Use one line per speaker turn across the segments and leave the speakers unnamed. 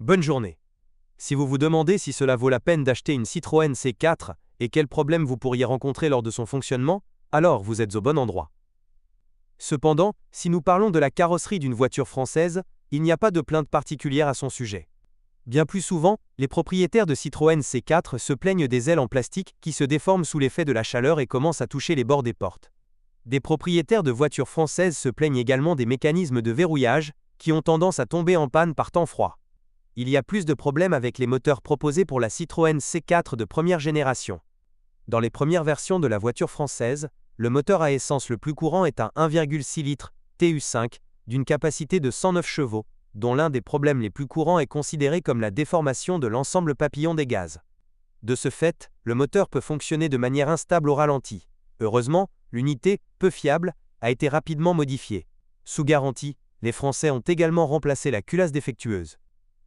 Bonne journée. Si vous vous demandez si cela vaut la peine d'acheter une Citroën C4 et quels problèmes vous pourriez rencontrer lors de son fonctionnement, alors vous êtes au bon endroit. Cependant, si nous parlons de la carrosserie d'une voiture française, il n'y a pas de plainte particulière à son sujet. Bien plus souvent, les propriétaires de Citroën C4 se plaignent des ailes en plastique qui se déforment sous l'effet de la chaleur et commencent à toucher les bords des portes. Des propriétaires de voitures françaises se plaignent également des mécanismes de verrouillage qui ont tendance à tomber en panne par temps froid. Il y a plus de problèmes avec les moteurs proposés pour la Citroën C4 de première génération. Dans les premières versions de la voiture française, le moteur à essence le plus courant est un 1,6 litres TU5 d'une capacité de 109 chevaux, dont l'un des problèmes les plus courants est considéré comme la déformation de l'ensemble papillon des gaz. De ce fait, le moteur peut fonctionner de manière instable au ralenti. Heureusement, l'unité, peu fiable, a été rapidement modifiée. Sous garantie, les Français ont également remplacé la culasse défectueuse.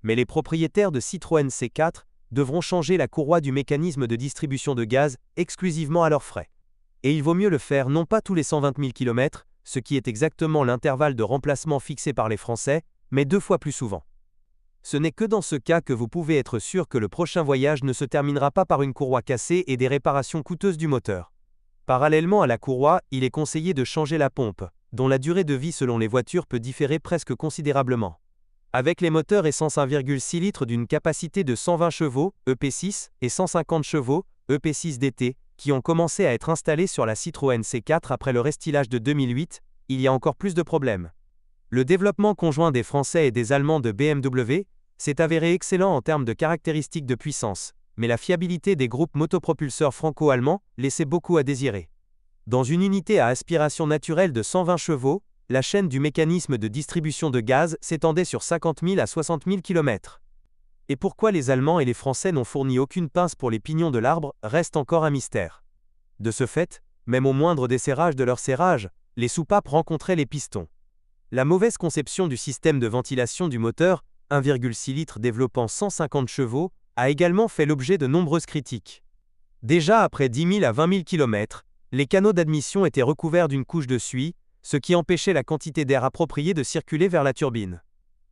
Mais les propriétaires de Citroën C4 devront changer la courroie du mécanisme de distribution de gaz exclusivement à leurs frais. Et il vaut mieux le faire non pas tous les 120 000 km, ce qui est exactement l'intervalle de remplacement fixé par les Français, mais 2 fois plus souvent. Ce n'est que dans ce cas que vous pouvez être sûr que le prochain voyage ne se terminera pas par une courroie cassée et des réparations coûteuses du moteur. Parallèlement à la courroie, il est conseillé de changer la pompe, dont la durée de vie selon les voitures peut différer presque considérablement. Avec les moteurs essence 1,6 litres d'une capacité de 120 chevaux, EP6, et 150 chevaux, EP6 DT, qui ont commencé à être installés sur la Citroën C4 après le restylage de 2008, il y a encore plus de problèmes. Le développement conjoint des Français et des Allemands de BMW s'est avéré excellent en termes de caractéristiques de puissance, mais la fiabilité des groupes motopropulseurs franco-allemands laissait beaucoup à désirer. Dans une unité à aspiration naturelle de 120 chevaux, la chaîne du mécanisme de distribution de gaz s'étendait sur 50 000 à 60 000 km. Et pourquoi les Allemands et les Français n'ont fourni aucune pince pour les pignons de l'arbre reste encore un mystère. De ce fait, même au moindre desserrage de leur serrage, les soupapes rencontraient les pistons. La mauvaise conception du système de ventilation du moteur, 1,6 litres développant 150 chevaux, a également fait l'objet de nombreuses critiques. Déjà après 10 000 à 20 000 km, les canaux d'admission étaient recouverts d'une couche de suie, ce qui empêchait la quantité d'air appropriée de circuler vers la turbine.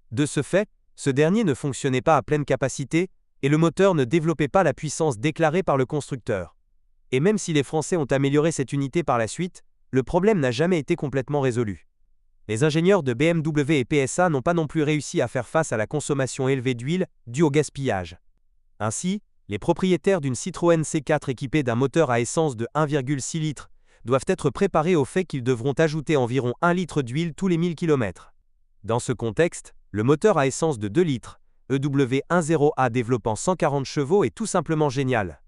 De ce fait, ce dernier ne fonctionnait pas à pleine capacité, et le moteur ne développait pas la puissance déclarée par le constructeur. Et même si les Français ont amélioré cette unité par la suite, le problème n'a jamais été complètement résolu. Les ingénieurs de BMW et PSA n'ont pas non plus réussi à faire face à la consommation élevée d'huile due au gaspillage. Ainsi, les propriétaires d'une Citroën C4 équipée d'un moteur à essence de 1,6 litres doivent être préparés au fait qu'ils devront ajouter environ 1 litre d'huile tous les 1000 km. Dans ce contexte, le moteur à essence de 2 litres, EW10A développant 140 chevaux est tout simplement génial.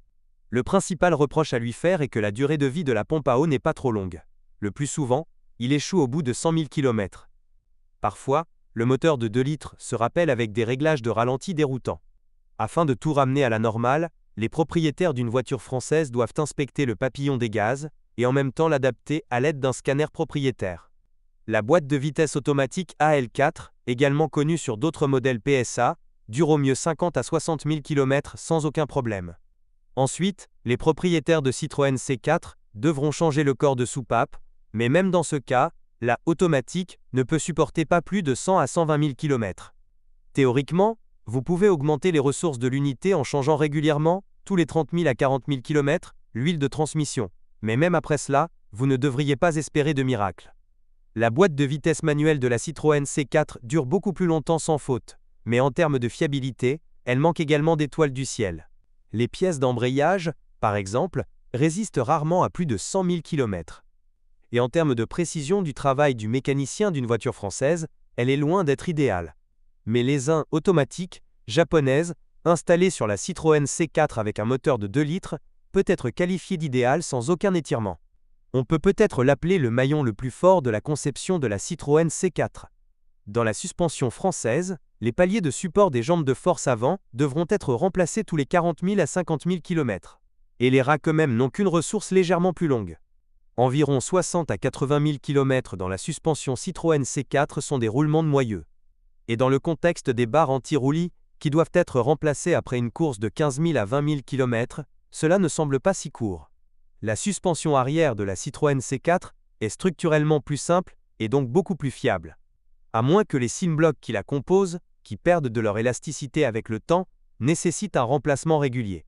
Le principal reproche à lui faire est que la durée de vie de la pompe à eau n'est pas trop longue. Le plus souvent, il échoue au bout de 100 000 km. Parfois, le moteur de 2 litres se rappelle avec des réglages de ralenti déroutants. Afin de tout ramener à la normale, les propriétaires d'une voiture française doivent inspecter le papillon des gaz, et en même temps l'adapter à l'aide d'un scanner propriétaire. La boîte de vitesse automatique AL4, également connue sur d'autres modèles PSA, dure au mieux 50 à 60 000 km sans aucun problème. Ensuite, les propriétaires de Citroën C4 devront changer le corps de soupape, mais même dans ce cas, la automatique ne peut supporter pas plus de 100 à 120 000 km. Théoriquement, vous pouvez augmenter les ressources de l'unité en changeant régulièrement, tous les 30 000 à 40 000 km, l'huile de transmission. Mais même après cela, vous ne devriez pas espérer de miracle. La boîte de vitesse manuelle de la Citroën C4 dure beaucoup plus longtemps sans faute, mais en termes de fiabilité, elle manque également d'étoiles du ciel. Les pièces d'embrayage, par exemple, résistent rarement à plus de 100 000 km. Et en termes de précision du travail du mécanicien d'une voiture française, elle est loin d'être idéale. Mais les automatiques, japonaises, installées sur la Citroën C4 avec un moteur de 2 litres, peut être qualifié d'idéal sans aucun étirement. On peut peut-être l'appeler le maillon le plus fort de la conception de la Citroën C4. Dans la suspension française, les paliers de support des jambes de force avant devront être remplacés tous les 40 000 à 50 000 km. Et les racks eux-mêmes n'ont qu'une ressource légèrement plus longue. Environ 60 à 80 000 km dans la suspension Citroën C4 sont des roulements de moyeu. Et dans le contexte des barres anti-roulis, qui doivent être remplacées après une course de 15 000 à 20 000 km, cela ne semble pas si court. La suspension arrière de la Citroën C4 est structurellement plus simple et donc beaucoup plus fiable. À moins que les cylindres blocs qui la composent qui perdent de leur élasticité avec le temps, nécessitent un remplacement régulier.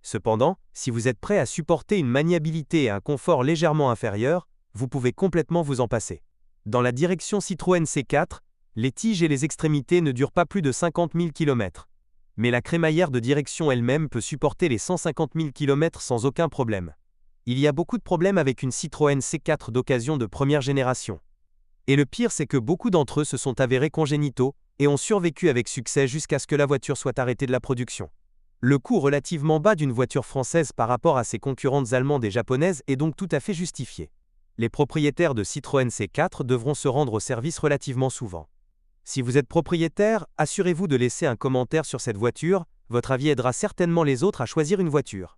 Cependant, si vous êtes prêt à supporter une maniabilité et un confort légèrement inférieurs, vous pouvez complètement vous en passer. Dans la direction Citroën C4, les tiges et les extrémités ne durent pas plus de 50 000 km. Mais la crémaillère de direction elle-même peut supporter les 150 000 km sans aucun problème. Il y a beaucoup de problèmes avec une Citroën C4 d'occasion de première génération. Et le pire, c'est que beaucoup d'entre eux se sont avérés congénitaux et ont survécu avec succès jusqu'à ce que la voiture soit arrêtée de la production. Le coût relativement bas d'une voiture française par rapport à ses concurrentes allemandes et japonaises est donc tout à fait justifié. Les propriétaires de Citroën C4 devront se rendre au service relativement souvent. Si vous êtes propriétaire, assurez-vous de laisser un commentaire sur cette voiture, votre avis aidera certainement les autres à choisir une voiture.